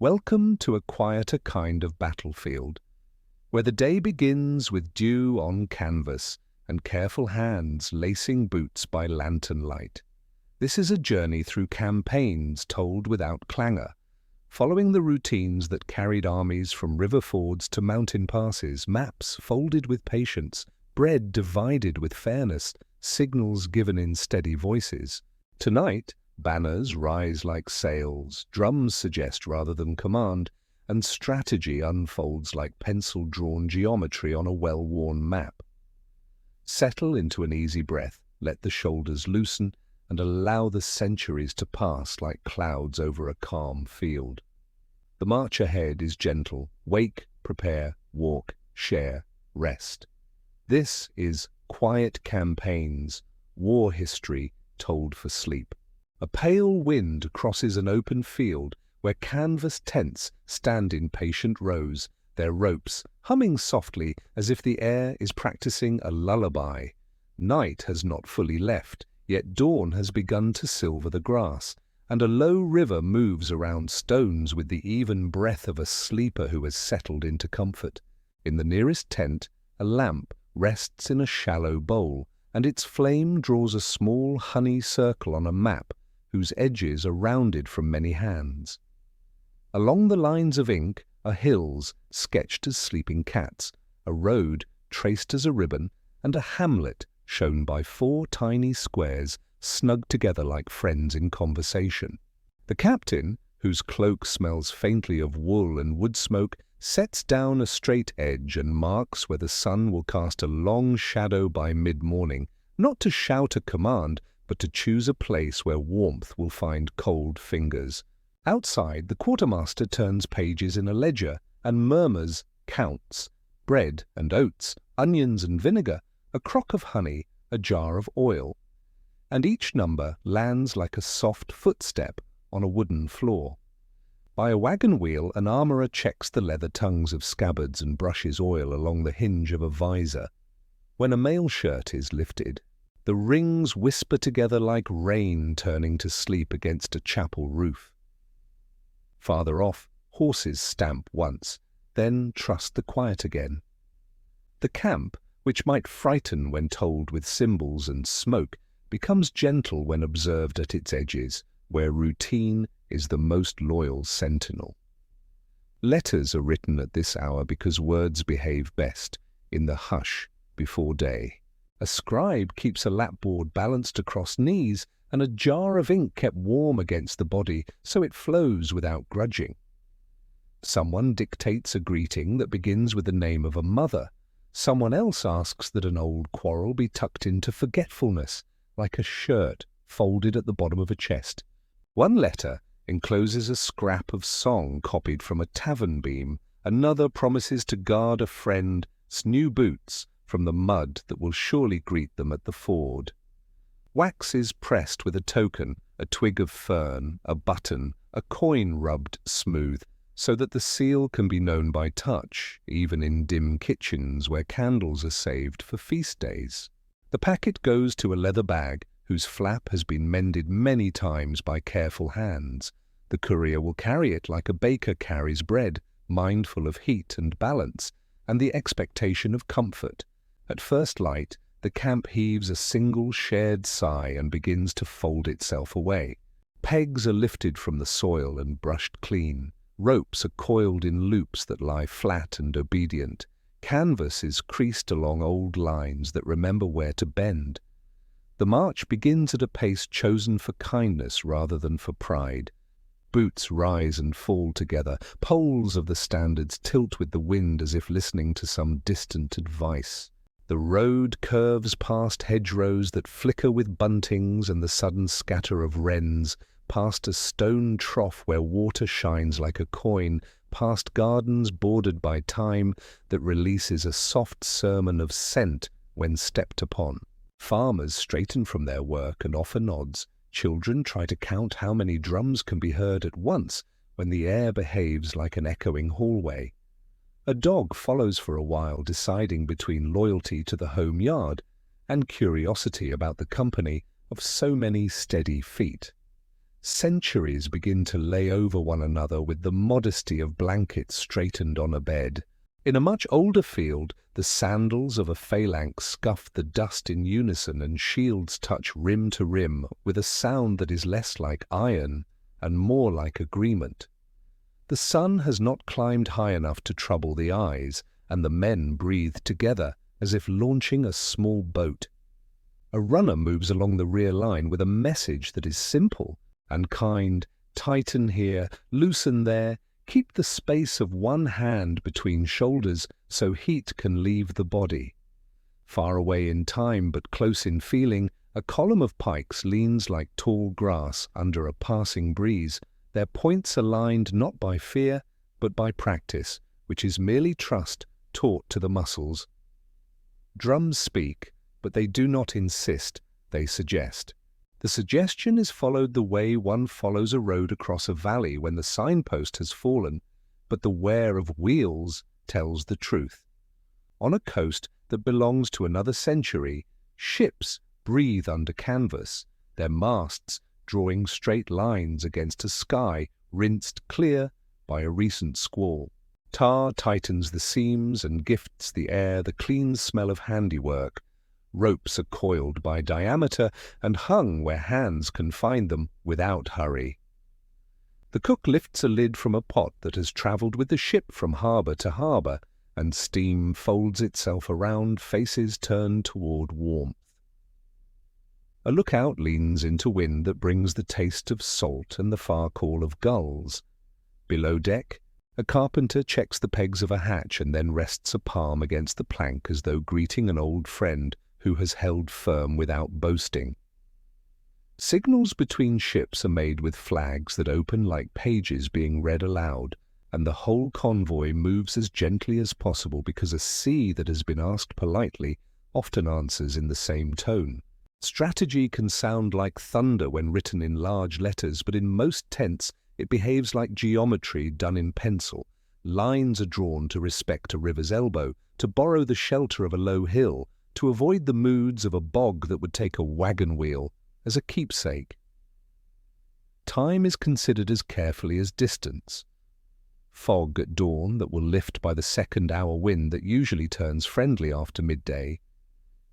Welcome to a quieter kind of battlefield, where the day begins with dew on canvas and careful hands lacing boots by lantern light. This is a journey through campaigns told without clangor, following the routines that carried armies from river fords to mountain passes, maps folded with patience, bread divided with fairness, signals given in steady voices. Tonight, banners rise like sails, drums suggest rather than command, and strategy unfolds like pencil-drawn geometry on a well-worn map. Settle into an easy breath, let the shoulders loosen, and allow the centuries to pass like clouds over a calm field. The march ahead is gentle. Wake, prepare, walk, share, rest. This is Quiet Campaigns, war history told for sleep. A pale wind crosses an open field where canvas tents stand in patient rows, their ropes humming softly as if the air is practicing a lullaby. Night has not fully left, yet dawn has begun to silver the grass, and a low river moves around stones with the even breath of a sleeper who has settled into comfort. In the nearest tent, a lamp rests in a shallow bowl, and its flame draws a small honey circle on a map whose edges are rounded from many hands. Along the lines of ink are hills sketched as sleeping cats, a road traced as a ribbon, and a hamlet shown by 4 tiny squares snugged together like friends in conversation. The captain, whose cloak smells faintly of wool and wood smoke, sets down a straight edge and marks where the sun will cast a long shadow by mid-morning, not to shout a command, but to choose a place where warmth will find cold fingers. Outside, the quartermaster turns pages in a ledger and murmurs counts: bread and oats, onions and vinegar, a crock of honey, a jar of oil. And each number lands like a soft footstep on a wooden floor. By a wagon wheel, an armourer checks the leather tongues of scabbards and brushes oil along the hinge of a visor. When a mail shirt is lifted, the rings whisper together like rain turning to sleep against a chapel roof. Farther off, horses stamp once, then trust the quiet again. The camp, which might frighten when told with cymbals and smoke, becomes gentle when observed at its edges, where routine is the most loyal sentinel. Letters are written at this hour because words behave best in the hush before day. A scribe keeps a lapboard balanced across knees and a jar of ink kept warm against the body so it flows without grudging. Someone dictates a greeting that begins with the name of a mother. Someone else asks that an old quarrel be tucked into forgetfulness, like a shirt folded at the bottom of a chest. One letter encloses a scrap of song copied from a tavern beam. Another promises to guard a friend's new boots from the mud that will surely greet them at the ford. Wax is pressed with a token, a twig of fern, a button, a coin rubbed smooth, so that the seal can be known by touch, even in dim kitchens where candles are saved for feast days. The packet goes to a leather bag whose flap has been mended many times by careful hands. The courier will carry it like a baker carries bread, mindful of heat and balance, and the expectation of comfort. At first light, the camp heaves a single shared sigh and begins to fold itself away. Pegs are lifted from the soil and brushed clean. Ropes are coiled in loops that lie flat and obedient. Canvas is creased along old lines that remember where to bend. The march begins at a pace chosen for kindness rather than for pride. Boots rise and fall together. Poles of the standards tilt with the wind as if listening to some distant advice. The road curves past hedgerows that flicker with buntings and the sudden scatter of wrens, past a stone trough where water shines like a coin, past gardens bordered by thyme that releases a soft sermon of scent when stepped upon. Farmers straighten from their work and offer nods. Children try to count how many drums can be heard at once when the air behaves like an echoing hallway. A dog follows for a while, deciding between loyalty to the home yard and curiosity about the company of so many steady feet. Centuries begin to lay over one another with the modesty of blankets straightened on a bed. In a much older field, the sandals of a phalanx scuff the dust in unison and shields touch rim to rim with a sound that is less like iron and more like agreement. The sun has not climbed high enough to trouble the eyes, and the men breathe together as if launching a small boat. A runner moves along the rear line with a message that is simple and kind. Tighten here, loosen there, keep the space of one hand between shoulders so heat can leave the body. Far away in time but close in feeling, a column of pikes leans like tall grass under a passing breeze, their points aligned not by fear but by practice, which is merely trust taught to the muscles. Drums speak, but they do not insist, they suggest. The suggestion is followed the way one follows a road across a valley when the signpost has fallen, but the wear of wheels tells the truth. On a coast that belongs to another century, ships breathe under canvas, their masts drawing straight lines against a sky rinsed clear by a recent squall. Tar tightens the seams and gifts the air the clean smell of handiwork. Ropes are coiled by diameter and hung where hands can find them without hurry. The cook lifts a lid from a pot that has travelled with the ship from harbour to harbour, and steam folds itself around, faces turned toward warmth. A lookout leans into wind that brings the taste of salt and the far call of gulls. Below deck, a carpenter checks the pegs of a hatch and then rests a palm against the plank as though greeting an old friend who has held firm without boasting. Signals between ships are made with flags that open like pages being read aloud, and the whole convoy moves as gently as possible because a sea that has been asked politely often answers in the same tone. Strategy can sound like thunder when written in large letters, but in most tents it behaves like geometry done in pencil. Lines are drawn to respect a river's elbow, to borrow the shelter of a low hill, to avoid the moods of a bog that would take a wagon wheel as a keepsake. Time is considered as carefully as distance. Fog at dawn that will lift by the second-hour wind that usually turns friendly after midday.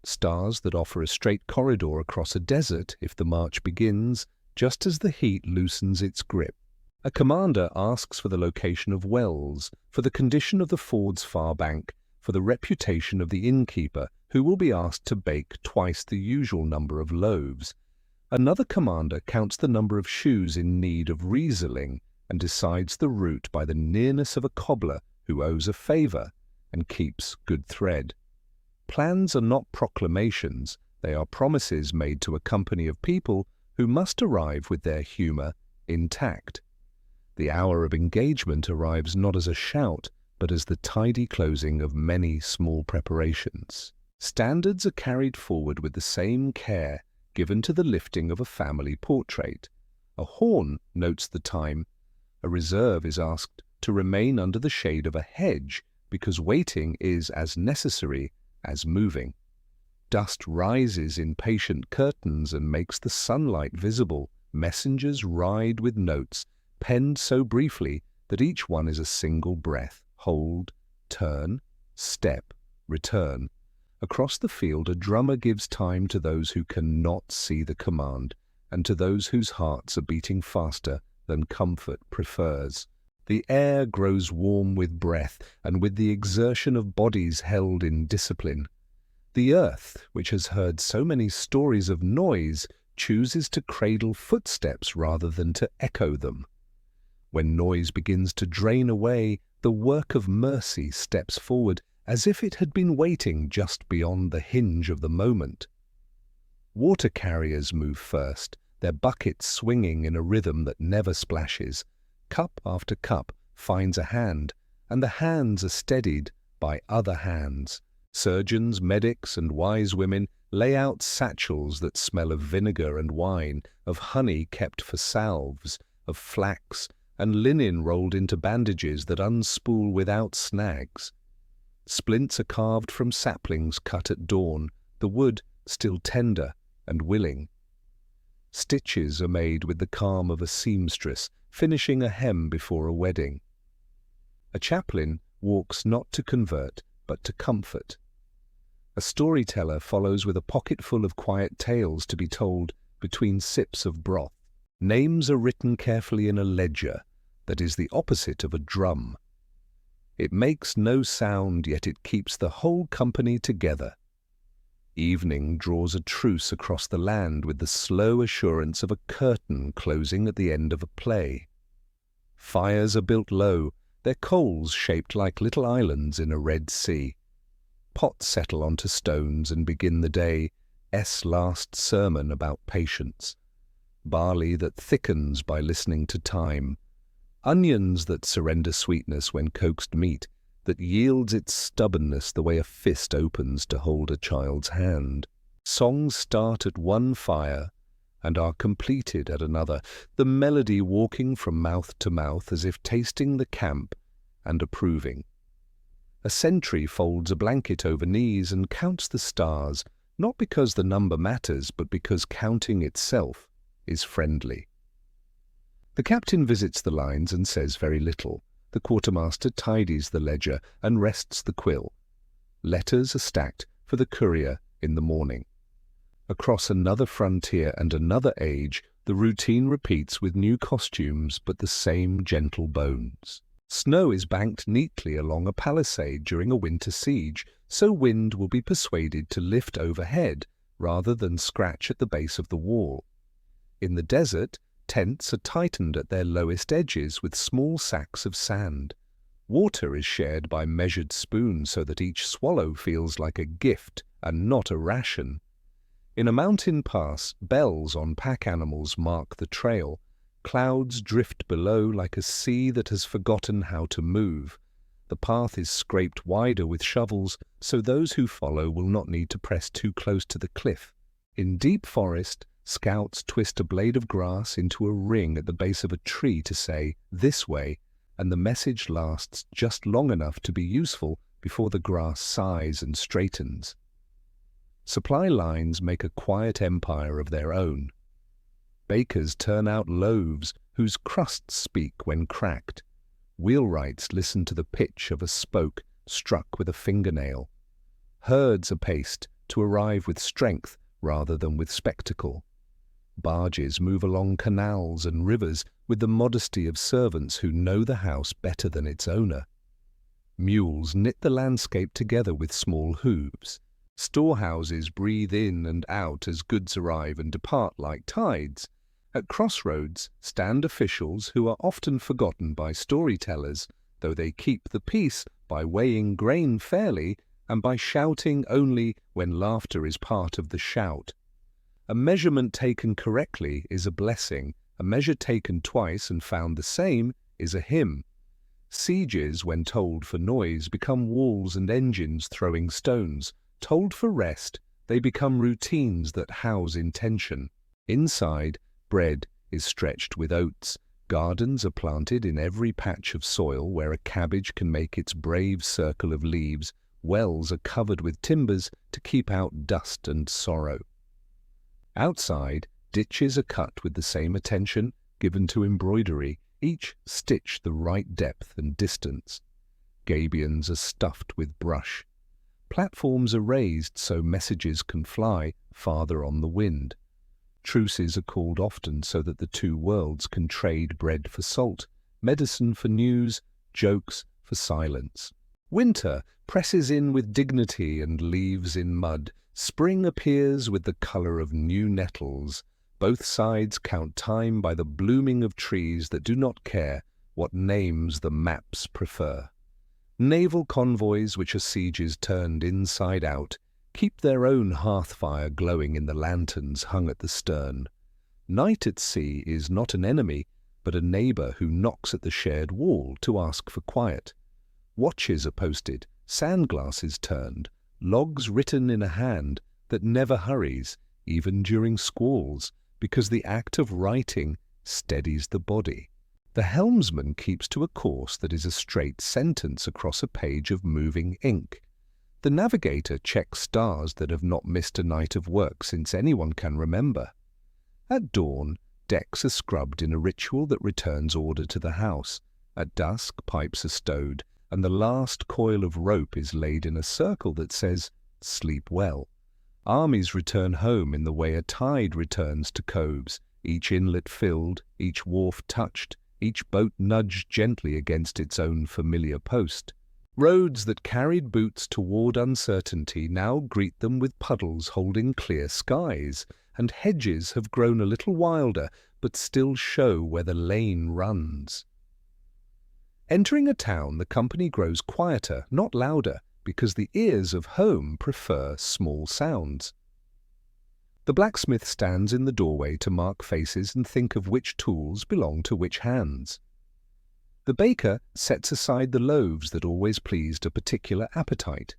Stars that offer a straight corridor across a desert if the march begins, just as the heat loosens its grip. A commander asks for the location of wells, for the condition of the ford's far bank, for the reputation of the innkeeper, who will be asked to bake twice the usual number of loaves. Another commander counts the number of shoes in need of resealing and decides the route by the nearness of a cobbler who owes a favour and keeps good thread. Plans are not proclamations, they are promises made to a company of people who must arrive with their humour intact. The hour of engagement arrives not as a shout, but as the tidy closing of many small preparations. Standards are carried forward with the same care given to the lifting of a family portrait. A horn notes the time. A reserve is asked to remain under the shade of a hedge because waiting is as necessary as moving. Dust rises in patient curtains and makes the sunlight visible. Messengers ride with notes, penned so briefly that each one is a single breath. Hold, turn, step, return. Across the field, a drummer gives time to those who cannot see the command, and to those whose hearts are beating faster than comfort prefers. The air grows warm with breath and with the exertion of bodies held in discipline. The earth, which has heard so many stories of noise, chooses to cradle footsteps rather than to echo them. When noise begins to drain away, the work of mercy steps forward, as if it had been waiting just beyond the hinge of the moment. Water carriers move first, their buckets swinging in a rhythm that never splashes. Cup after cup finds a hand, and the hands are steadied by other hands. Surgeons, medics, and wise women lay out satchels that smell of vinegar and wine, of honey kept for salves, of flax, and linen rolled into bandages that unspool without snags. Splints are carved from saplings cut at dawn, the wood still tender and willing. Stitches are made with the calm of a seamstress, finishing a hem before a wedding. A chaplain walks not to convert, but to comfort. A storyteller follows with a pocketful of quiet tales to be told between sips of broth. Names are written carefully in a ledger that is the opposite of a drum. It makes no sound, yet it keeps the whole company together. Evening draws a truce across the land with the slow assurance of a curtain closing at the end of a play. Fires are built low, their coals shaped like little islands in a Red Sea. Pots settle onto stones and begin the day's last sermon about patience. Barley that thickens by listening to time. Onions that surrender sweetness when coaxed meat, that yields its stubbornness the way a fist opens to hold a child's hand. Songs start at one fire and are completed at another, the melody walking from mouth to mouth as if tasting the camp and approving. A sentry folds a blanket over knees and counts the stars, not because the number matters, but because counting itself is friendly. The captain visits the lines and says very little. The quartermaster tidies the ledger and rests the quill. Letters are stacked for the courier in the morning. Across another frontier and another age, the routine repeats with new costumes but the same gentle bones. Snow is banked neatly along a palisade during a winter siege, so wind will be persuaded to lift overhead rather than scratch at the base of the wall. In the desert, tents are tightened at their lowest edges with small sacks of sand. Water is shared by measured spoons so that each swallow feels like a gift and not a ration. In a mountain pass, bells on pack animals mark the trail. Clouds drift below like a sea that has forgotten how to move. The path is scraped wider with shovels so those who follow will not need to press too close to the cliff. In deep forest, scouts twist a blade of grass into a ring at the base of a tree to say, "This way," and the message lasts just long enough to be useful before the grass sighs and straightens. Supply lines make a quiet empire of their own. Bakers turn out loaves whose crusts speak when cracked. Wheelwrights listen to the pitch of a spoke struck with a fingernail. Herds are paced to arrive with strength rather than with spectacle. Barges move along canals and rivers with the modesty of servants who know the house better than its owner. Mules knit the landscape together with small hooves. Storehouses breathe in and out as goods arrive and depart like tides. At crossroads stand officials who are often forgotten by storytellers, though they keep the peace by weighing grain fairly and by shouting only when laughter is part of the shout. A measurement taken correctly is a blessing. A measure taken twice and found the same is a hymn. Sieges, when told for noise, become walls and engines throwing stones. Told for rest, they become routines that house intention. Inside, bread is stretched with oats. Gardens are planted in every patch of soil where a cabbage can make its brave circle of leaves. Wells are covered with timbers to keep out dust and sorrow. Outside, ditches are cut with the same attention given to embroidery, each stitch the right depth and distance. Gabions are stuffed with brush. Platforms are raised so messages can fly farther on the wind. Truces are called often so that the two worlds can trade bread for salt, medicine for news, jokes for silence. Winter presses in with dignity and leaves in mud. Spring appears with the color of new nettles. Both sides count time by the blooming of trees that do not care what names the maps prefer. Naval convoys, which are sieges turned inside out, keep their own hearth fire glowing in the lanterns hung at the stern. Night at sea is not an enemy, but a neighbor who knocks at the shared wall to ask for quiet. Watches are posted, sandglasses turned, logs written in a hand that never hurries, even during squalls, because the act of writing steadies the body. The helmsman keeps to a course that is a straight sentence across a page of moving ink. The navigator checks stars that have not missed a night of work since anyone can remember. At dawn, decks are scrubbed in a ritual that returns order to the house. At dusk, pipes are stowed, and the last coil of rope is laid in a circle that says, "Sleep well." Armies return home in the way a tide returns to coves, each inlet filled, each wharf touched, each boat nudged gently against its own familiar post. Roads that carried boots toward uncertainty now greet them with puddles holding clear skies, and hedges have grown a little wilder but still show where the lane runs. Entering a town, the company grows quieter, not louder, because the ears of home prefer small sounds. The blacksmith stands in the doorway to mark faces and think of which tools belong to which hands. The baker sets aside the loaves that always pleased a particular appetite.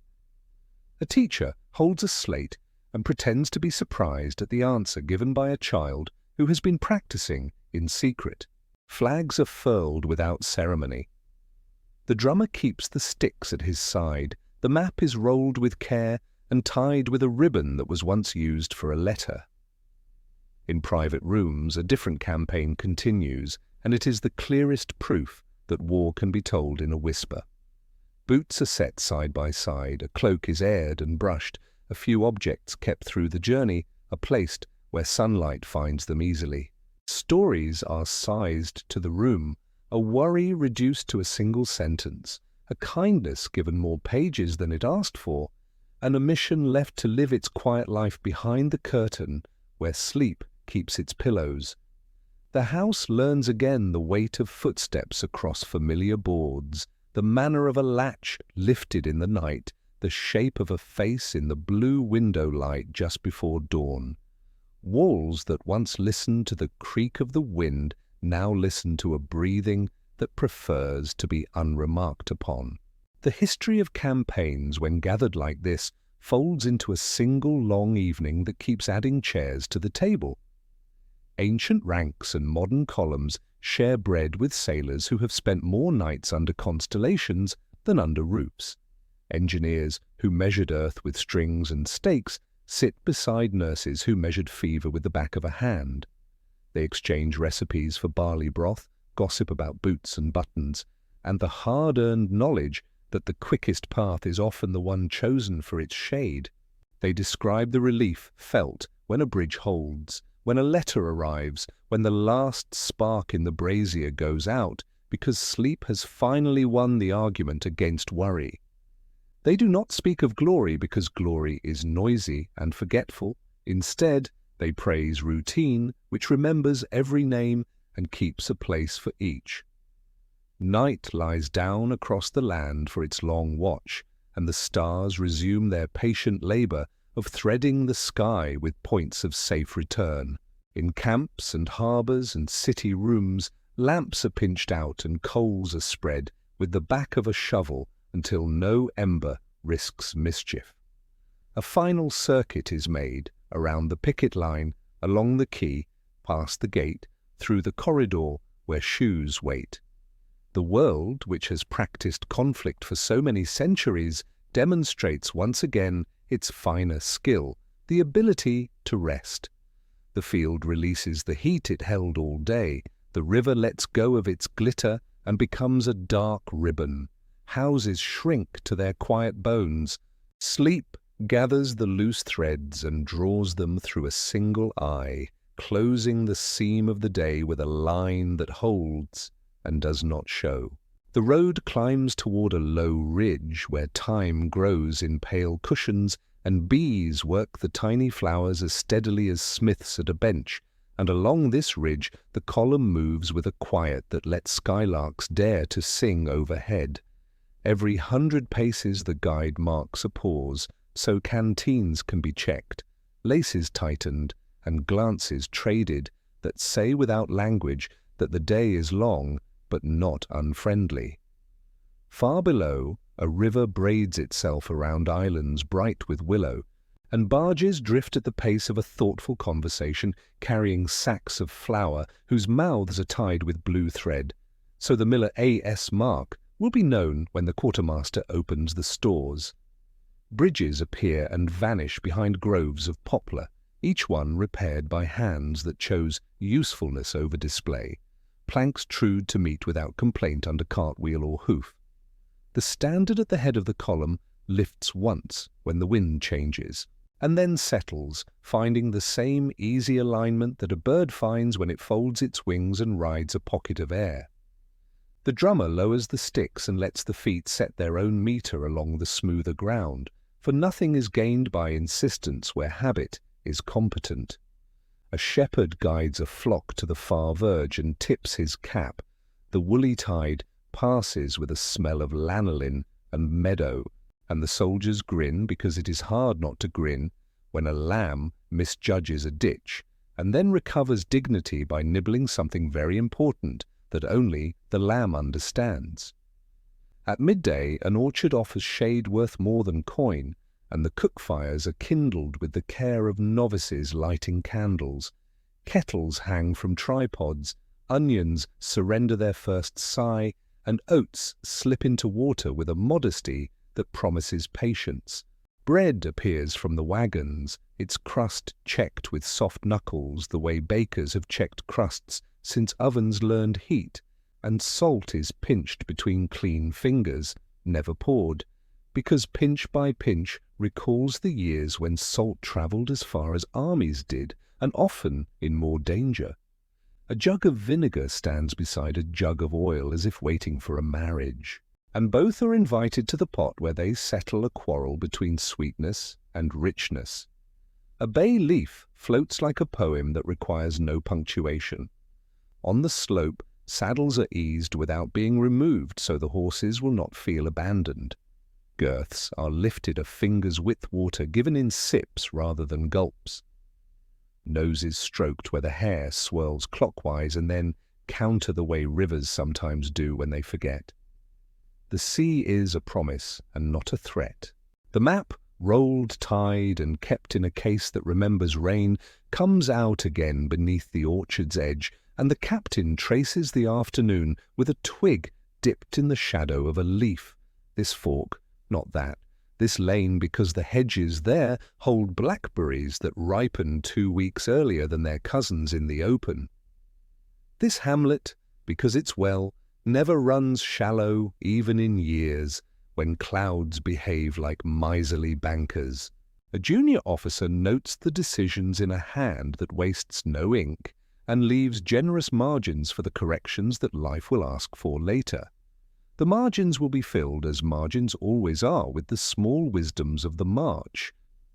A teacher holds a slate and pretends to be surprised at the answer given by a child who has been practicing in secret. Flags are furled without ceremony. The drummer keeps the sticks at his side. The map is rolled with care and tied with a ribbon that was once used for a letter. In private rooms, a different campaign continues, and it is the clearest proof that war can be told in a whisper. Boots are set side by side, a cloak is aired and brushed, a few objects kept through the journey are placed where sunlight finds them easily. Stories are sized to the room, a worry reduced to a single sentence, a kindness given more pages than it asked for, and a mission left to live its quiet life behind the curtain where sleep keeps its pillows. The house learns again the weight of footsteps across familiar boards, the manner of a latch lifted in the night, the shape of a face in the blue window light just before dawn. Walls that once listened to the creak of the wind now listen to a breathing that prefers to be unremarked upon. The history of campaigns, when gathered like this, folds into a single long evening that keeps adding chairs to the table. Ancient ranks and modern columns share bread with sailors who have spent more nights under constellations than under roofs. Engineers who measured earth with strings and stakes sit beside nurses who measured fever with the back of a hand. They exchange recipes for barley broth, gossip about boots and buttons, and the hard-earned knowledge that the quickest path is often the one chosen for its shade. They describe the relief felt when a bridge holds, when a letter arrives, when the last spark in the brazier goes out, because sleep has finally won the argument against worry. They do not speak of glory because glory is noisy and forgetful. Instead, they praise routine, which remembers every name and keeps a place for each. Night lies down across the land for its long watch, and the stars resume their patient labor of threading the sky with points of safe return. In camps and harbors and city rooms, lamps are pinched out and coals are spread with the back of a shovel until no ember risks mischief. A final circuit is made around the picket line, along the quay, past the gate, through the corridor where shoes wait. The world, which has practiced conflict for so many centuries, demonstrates once again its finer skill, the ability to rest. The field releases the heat it held all day, the river lets go of its glitter and becomes a dark ribbon. Houses shrink to their quiet bones. Sleep gathers the loose threads and draws them through a single eye, closing the seam of the day with a line that holds and does not show. The road climbs toward a low ridge where time grows in pale cushions and bees work the tiny flowers as steadily as smiths at a bench, and along this ridge the column moves with a quiet that lets skylarks dare to sing overhead. Every 100 paces the guide marks a pause, so canteens can be checked, laces tightened, and glances traded that say without language that the day is long but not unfriendly. Far below, a river braids itself around islands bright with willow, and barges drift at the pace of a thoughtful conversation, carrying sacks of flour whose mouths are tied with blue thread, so the miller A.S. mark will be known when the quartermaster opens the stores. Bridges appear and vanish behind groves of poplar, each one repaired by hands that chose usefulness over display, planks trued to meet without complaint under cartwheel or hoof. The standard at the head of the column lifts once when the wind changes, and then settles, finding the same easy alignment that a bird finds when it folds its wings and rides a pocket of air. The drummer lowers the sticks and lets the feet set their own meter along the smoother ground, for nothing is gained by insistence where habit is competent. A shepherd guides a flock to the far verge and tips his cap. The woolly tide passes with a smell of lanolin and meadow, and the soldiers grin because it is hard not to grin when a lamb misjudges a ditch and then recovers dignity by nibbling something very important that only the lamb understands. At midday, an orchard offers shade worth more than coin, and the cook fires are kindled with the care of novices lighting candles. Kettles hang from tripods, onions surrender their first sigh, and oats slip into water with a modesty that promises patience. Bread appears from the wagons, its crust checked with soft knuckles the way bakers have checked crusts since ovens learned heat, and salt is pinched between clean fingers, never poured, because pinch by pinch recalls the years when salt travelled as far as armies did, and often in more danger. A jug of vinegar stands beside a jug of oil as if waiting for a marriage, and both are invited to the pot where they settle a quarrel between sweetness and richness. A bay leaf floats like a poem that requires no punctuation. On the slope, saddles are eased without being removed so the horses will not feel abandoned. Girths are lifted a finger's width water given in sips rather than gulps. Noses stroked where the hair swirls clockwise and then counter the way rivers sometimes do when they forget. The sea is a promise and not a threat. The map, rolled tide and kept in a case that remembers rain, comes out again beneath the orchard's edge, and the captain traces the afternoon with a twig dipped in the shadow of a leaf. This fork, not that. This lane because the hedges there hold blackberries that ripen 2 weeks earlier than their cousins in the open. This hamlet, because its well, never runs shallow even in years, when clouds behave like miserly bankers. A junior officer notes the decisions in a hand that wastes no ink, and leaves generous margins for the corrections that life will ask for later. The margins will be filled, as margins always are, with the small wisdoms of the march.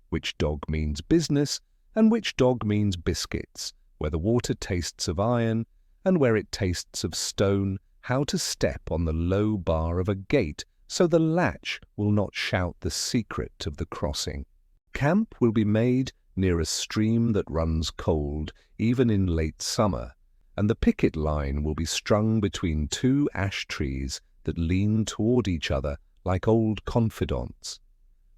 Which dog means business, and which dog means biscuits, where the water tastes of iron, and where it tastes of stone, how to step on the low bar of a gate so the latch will not shout the secret of the crossing. Camp will be made near a stream that runs cold, even in late summer, and the picket line will be strung between 2 ash trees that lean toward each other like old confidants.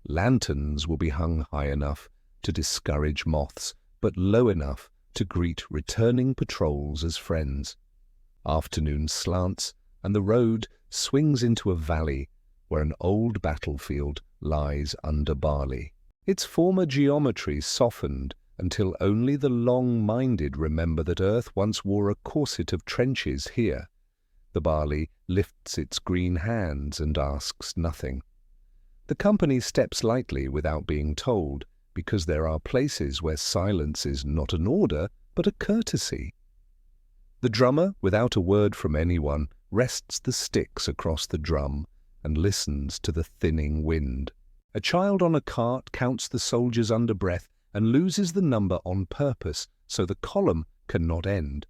Lanterns will be hung high enough to discourage moths, but low enough to greet returning patrols as friends. Afternoon slants, and the road swings into a valley where an old battlefield lies under barley. Its former geometry softened until only the long-minded remember that Earth once wore a corset of trenches here. The barley lifts its green hands and asks nothing. The company steps lightly without being told, because there are places where silence is not an order, but a courtesy. The drummer, without a word from anyone, rests the sticks across the drum and listens to the thinning wind. A child on a cart counts the soldiers under breath and loses the number on purpose so the column cannot end.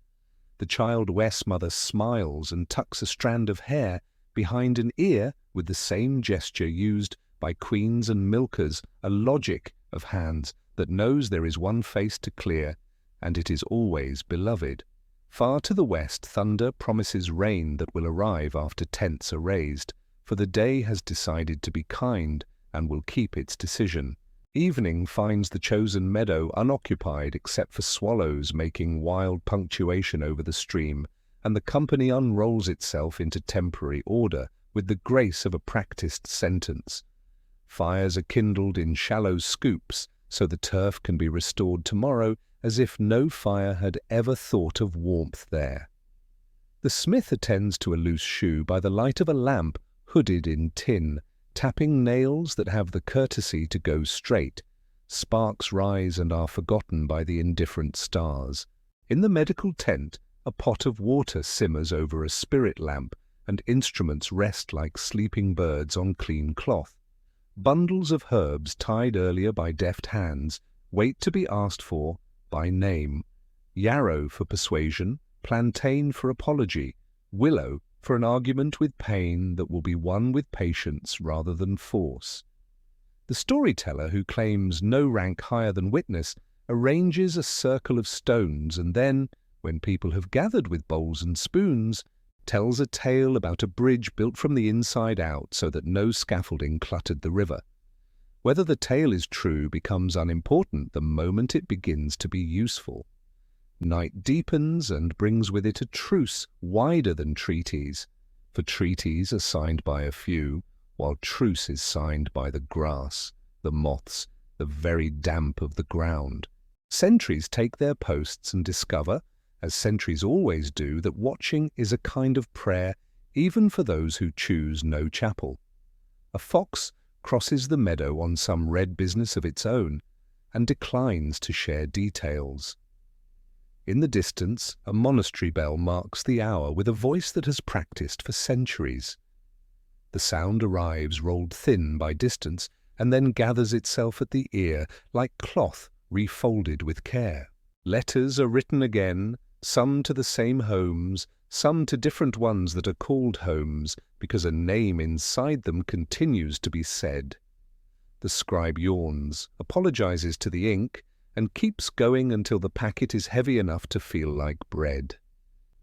The child Wes mother smiles and tucks a strand of hair behind an ear with the same gesture used by queens and milkers, a logic of hands that knows there is one face to clear, and it is always beloved. Far to the west, thunder promises rain that will arrive after tents are raised, for the day has decided to be kind and will keep its decision. Evening finds the chosen meadow unoccupied except for swallows making wild punctuation over the stream, and the company unrolls itself into temporary order with the grace of a practiced sentence. Fires are kindled in shallow scoops, so the turf can be restored tomorrow as if no fire had ever thought of warmth there. The smith attends to a loose shoe by the light of a lamp hooded in tin, tapping nails that have the courtesy to go straight. Sparks rise and are forgotten by the indifferent stars. In the medical tent, a pot of water simmers over a spirit lamp, and instruments rest like sleeping birds on clean cloth. Bundles of herbs tied earlier by deft hands wait to be asked for by name. Yarrow for persuasion, plantain for apology, willow for an argument with pain that will be won with patience rather than force. The storyteller, who claims no rank higher than witness, arranges a circle of stones and then, when people have gathered with bowls and spoons, tells a tale about a bridge built from the inside out so that no scaffolding cluttered the river. Whether the tale is true becomes unimportant the moment it begins to be useful. Night deepens and brings with it a truce wider than treaties, for treaties are signed by a few, while truce is signed by the grass, the moths, the very damp of the ground. Sentries take their posts and discover, as sentries always do, that watching is a kind of prayer even for those who choose no chapel. A fox crosses the meadow on some red business of its own and declines to share details. In the distance, a monastery bell marks the hour with a voice that has practiced for centuries. The sound arrives rolled thin by distance and then gathers itself at the ear like cloth refolded with care. Letters are written again, some to the same homes, some to different ones that are called homes because a name inside them continues to be said. The scribe yawns, apologizes to the ink, and keeps going until the packet is heavy enough to feel like bread.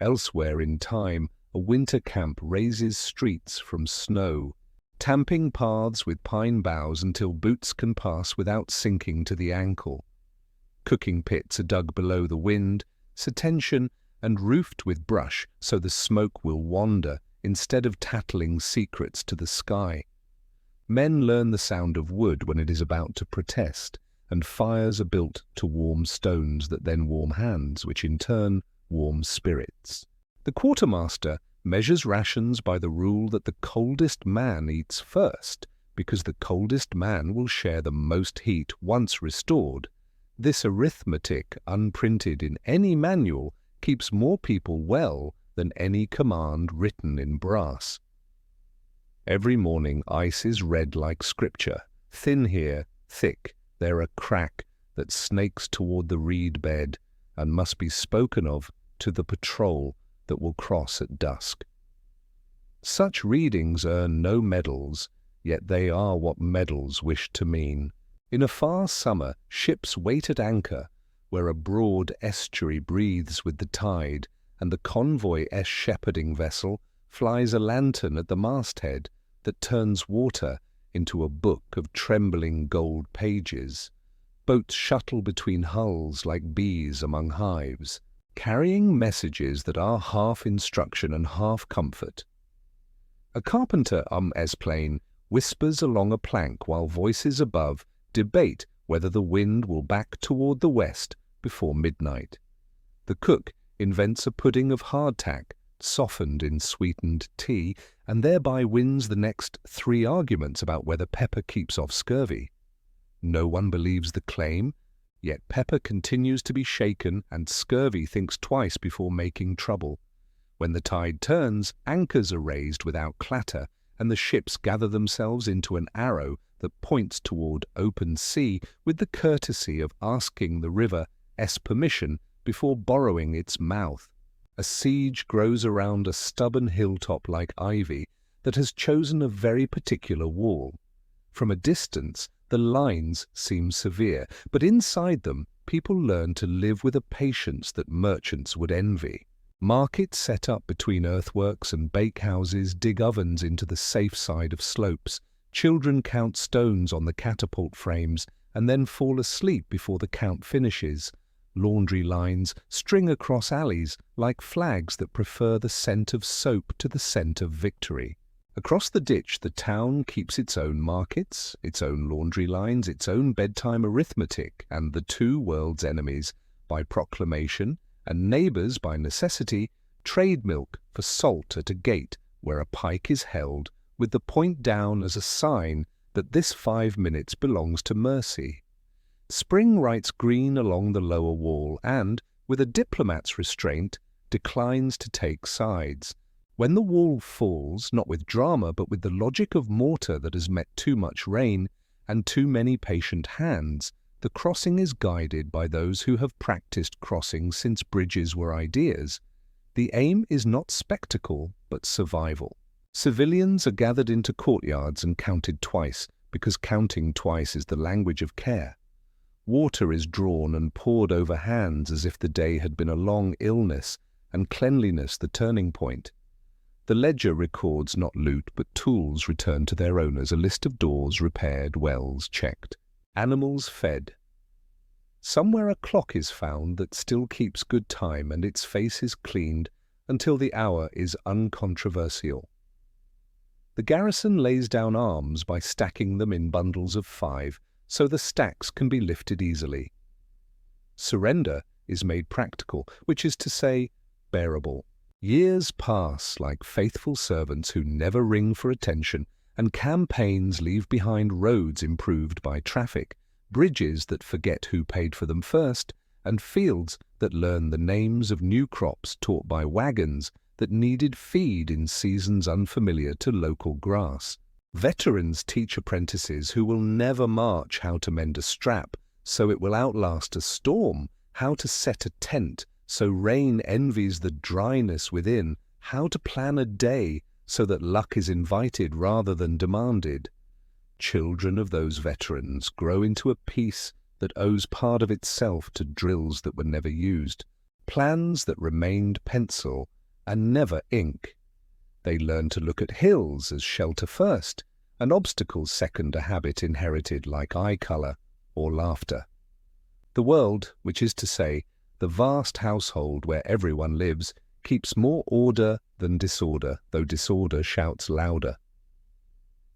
Elsewhere in time, a winter camp raises streets from snow, tamping paths with pine boughs until boots can pass without sinking to the ankle. Cooking pits are dug below the wind, tension and roofed with brush so the smoke will wander instead of tattling secrets to the sky. Men learn the sound of wood when it is about to protest, and fires are built to warm stones that then warm hands, which in turn warm spirits. The quartermaster measures rations by the rule that the coldest man eats first, because the coldest man will share the most heat once restored. This arithmetic, unprinted in any manual, keeps more people well than any command written in brass. Every morning ice is red like scripture, thin here, thick, there a crack that snakes toward the reed bed and must be spoken of to the patrol that will cross at dusk. Such readings earn no medals, yet they are what medals wish to mean. In a far summer, ships wait at anchor, where a broad estuary breathes with the tide, and the convoy-esque shepherding vessel flies a lantern at the masthead that turns water into a book of trembling gold pages. Boats shuttle between hulls like bees among hives, carrying messages that are half instruction and half comfort. A carpenter S-plane whispers along a plank while voices above debate whether the wind will back toward the west before midnight. The cook invents a pudding of hardtack, softened in sweetened tea, and thereby wins the next 3 arguments about whether pepper keeps off scurvy. No one believes the claim, yet pepper continues to be shaken and scurvy thinks twice before making trouble. When the tide turns, anchors are raised without clatter, and the ships gather themselves into an arrow that points toward open sea with the courtesy of asking the river's permission before borrowing its mouth. A siege grows around a stubborn hilltop like ivy that has chosen a very particular wall. From a distance, the lines seem severe, but inside them, people learn to live with a patience that merchants would envy. Markets set up between earthworks and bakehouses dig ovens into the safe side of slopes. Children count stones on the catapult frames and then fall asleep before the count finishes. Laundry lines string across alleys like flags that prefer the scent of soap to the scent of victory. Across the ditch, the town keeps its own markets, its own laundry lines, its own bedtime arithmetic, and the two worlds' enemies, by proclamation, and neighbours, by necessity, trade milk for salt at a gate where a pike is held, with the point down as a sign that this 5 minutes belongs to mercy. Spring writes green along the lower wall and, with a diplomat's restraint, declines to take sides. When the wall falls, not with drama, but with the logic of mortar that has met too much rain and too many patient hands, the crossing is guided by those who have practiced crossing since bridges were ideas. The aim is not spectacle, but survival. Civilians are gathered into courtyards and counted twice, because counting twice is the language of care. Water is drawn and poured over hands as if the day had been a long illness, and cleanliness the turning point. The ledger records not loot, but tools returned to their owners, a list of doors repaired, wells checked, animals fed. Somewhere a clock is found that still keeps good time, and its face is cleaned until the hour is uncontroversial. The garrison lays down arms by stacking them in bundles of 5, so the stacks can be lifted easily. Surrender is made practical, which is to say, bearable. Years pass like faithful servants who never ring for attention, and campaigns leave behind roads improved by traffic, bridges that forget who paid for them first, and fields that learn the names of new crops taught by wagons that needed feed in seasons unfamiliar to local grass. Veterans teach apprentices who will never march how to mend a strap so it will outlast a storm, how to set a tent so rain envies the dryness within, how to plan a day so that luck is invited rather than demanded. Children of those veterans grow into a peace that owes part of itself to drills that were never used, plans that remained pencil and never ink. They learn to look at hills as shelter first, and obstacles second, a habit inherited like eye colour or laughter. The world, which is to say, the vast household where everyone lives, keeps more order than disorder, though disorder shouts louder.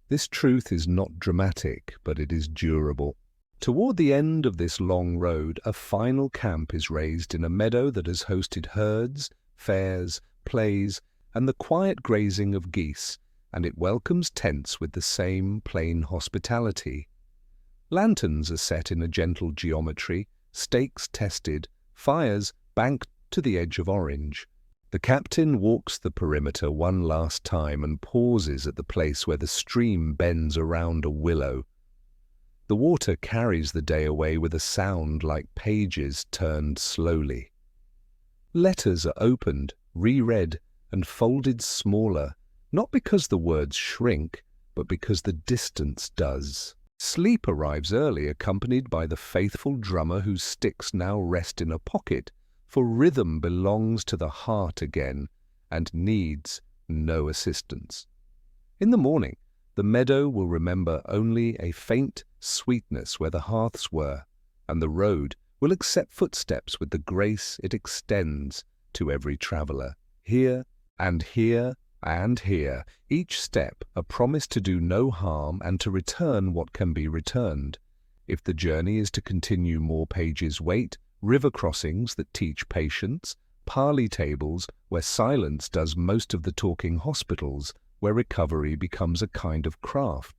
This truth is not dramatic, but it is durable. Toward the end of this long road, a final camp is raised in a meadow that has hosted herds, fairs, plays, and the quiet grazing of geese, and it welcomes tents with the same plain hospitality. Lanterns are set in a gentle geometry, stakes tested, fires banked to the edge of orange. The captain walks the perimeter one last time and pauses at the place where the stream bends around a willow. The water carries the day away with a sound like pages turned slowly. Letters are opened, reread, and folded smaller, not because the words shrink, but because the distance does. Sleep arrives early, accompanied by the faithful drummer whose sticks now rest in a pocket, for rhythm belongs to the heart again and needs no assistance. In the morning, the meadow will remember only a faint sweetness where the hearths were, and the road will accept footsteps with the grace it extends to every traveller. Here and here and here, each step a promise to do no harm and to return what can be returned. If the journey is to continue, more pages wait, river crossings that teach patience, parley tables where silence does most of the talking, hospitals where recovery becomes a kind of craft,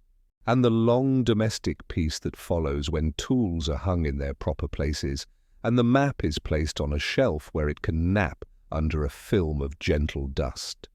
and the long domestic peace that follows when tools are hung in their proper places, and the map is placed on a shelf where it can nap under a film of gentle dust.